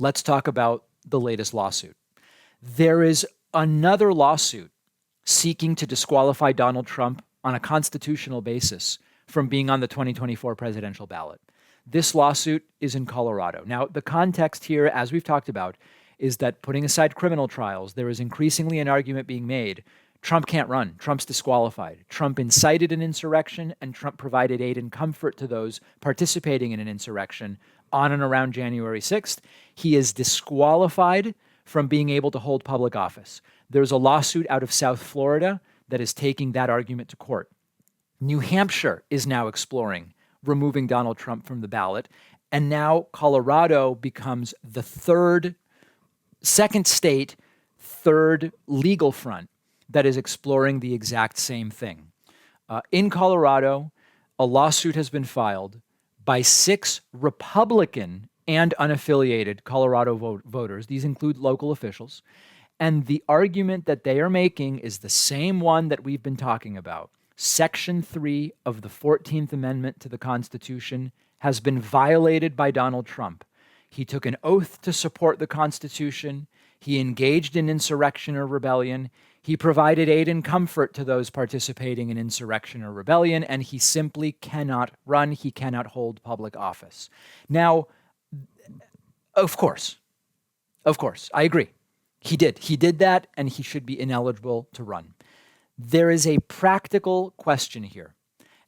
let's talk about the latest lawsuit. There is another lawsuit seeking to disqualify Donald Trump on a constitutional basis from being on the 2024 presidential ballot. This lawsuit is in Colorado. Now, the context here, as we've talked about, is that putting aside criminal trials, there is increasingly an argument being made Trump can't run. Trump's disqualified. Trump incited an insurrection, and Trump provided aid and comfort to those participating in an insurrection on and around January 6th. He is disqualified from being able to hold public office. There's a lawsuit out of South Florida that is taking that argument to court. New Hampshire is now exploring removing Donald Trump from the ballot, and now Colorado becomes the second state, third legal front that is exploring the exact same thing. In Colorado, a lawsuit has been filed by 6 Republican and unaffiliated Colorado voters. These include local officials. And the argument that they are making is the same one that we've been talking about. Section 3 of the 14th Amendment to the Constitution has been violated by Donald Trump. He took an oath to support the Constitution. He engaged in insurrection or rebellion. He provided aid and comfort to those participating in insurrection or rebellion, and he simply cannot run. He cannot hold public office. Now, of course, I agree. He did that, and he should be ineligible to run. There is a practical question here,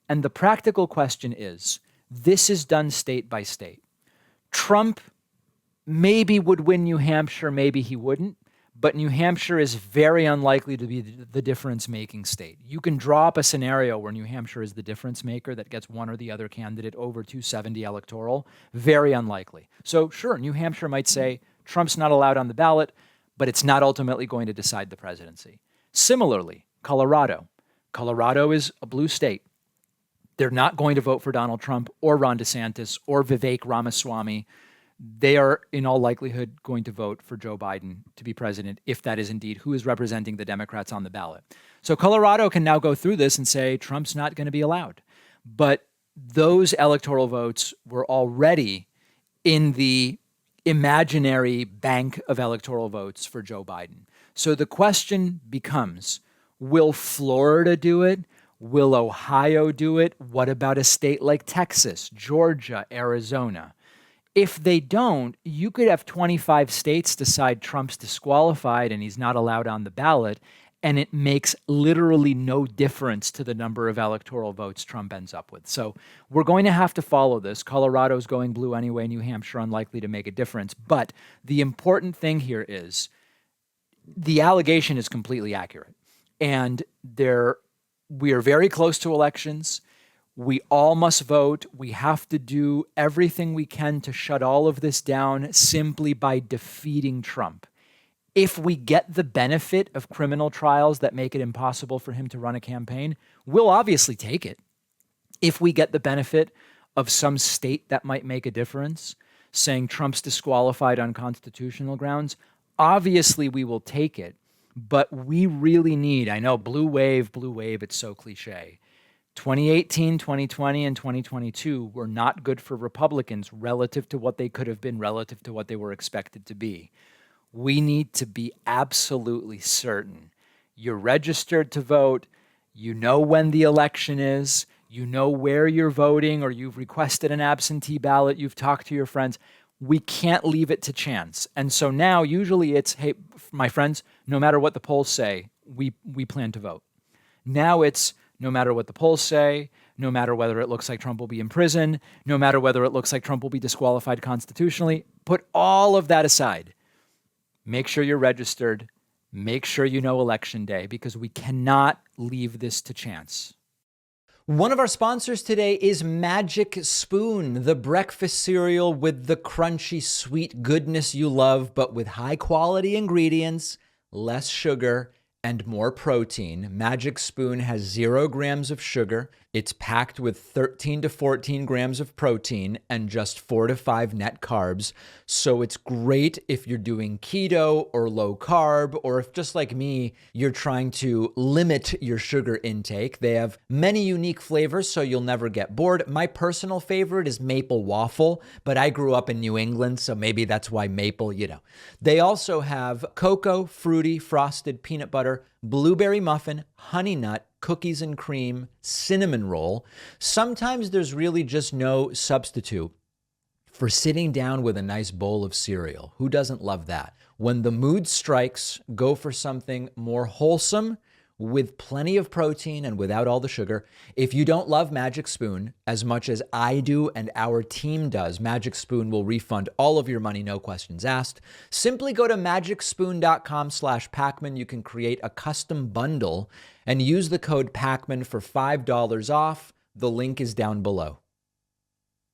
and the practical question is, this is done state by state. Trump maybe would win New Hampshire, maybe he wouldn't, but New Hampshire is very unlikely to be the difference-making state. You can draw up a scenario where New Hampshire is the difference maker that gets one or the other candidate over 270 electoral. Very unlikely. So sure, New Hampshire might say Trump's not allowed on the ballot, but it's not ultimately going to decide the presidency. Similarly, Colorado. Colorado is a blue state. They're not going to vote for Donald Trump or Ron DeSantis or Vivek Ramaswamy. They are, in all likelihood, going to vote for Joe Biden to be president, if that is indeed who is representing the Democrats on the ballot. So Colorado can now go through this and say Trump's not going to be allowed. But those electoral votes were already in the imaginary bank of electoral votes for Joe Biden. So the question becomes, will Florida do it? Will Ohio do it? What about a state like Texas, Georgia, Arizona? If they don't, you could have 25 states decide Trump's disqualified and he's not allowed on the ballot, and it makes literally no difference to the number of electoral votes Trump ends up with. So we're going to have to follow this. Colorado's going blue anyway, New Hampshire unlikely to make a difference. But the important thing here is the allegation is completely accurate. And we are very close to elections. We all must vote. We have to do everything we can to shut all of this down simply by defeating Trump. If we get the benefit of criminal trials that make it impossible for him to run a campaign, we'll obviously take it. If we get the benefit of some state that might make a difference, saying Trump's disqualified on constitutional grounds, obviously we will take it. But we really need, I know, blue wave, it's so cliche. 2018, 2020, and 2022 were not good for Republicans relative to what they could have been, relative to what they were expected to be. We need to be absolutely certain you're registered to vote, you know when the election is, you know where you're voting, or you've requested an absentee ballot, you've talked to your friends. We can't leave it to chance. And so now usually it's, hey, my friends, no matter what the polls say, we plan to vote. Now it's, no matter what the polls say, no matter whether it looks like Trump will be in prison, no matter whether it looks like Trump will be disqualified constitutionally, put all of that aside. Make sure you're registered. Make sure you know election day, because we cannot leave this to chance. One of our sponsors today is Magic Spoon, the breakfast cereal with the crunchy, sweet goodness you love, but with high quality ingredients, less sugar, and more protein. Magic Spoon has 0 grams of sugar, It's packed with 13 to 14 grams of protein and just 4 to 5 net carbs. So it's great if you're doing keto or low carb, or if just like me, you're trying to limit your sugar intake. They have many unique flavors, so you'll never get bored. My personal favorite is maple waffle, but I grew up in New England, so maybe that's why maple, They also have cocoa, fruity, frosted peanut butter, blueberry muffin, honey nut, cookies and cream, cinnamon roll. Sometimes there's really just no substitute for sitting down with a nice bowl of cereal. Who doesn't love that? When the mood strikes, go for something more wholesome with plenty of protein and without all the sugar. If you don't love Magic Spoon as much as I do and our team does, Magic Spoon will refund all of your money, no questions asked. Simply go to magicspoon.com/Pacman. You can create a custom bundle and use the code Pacman for $5 off. The link is down below.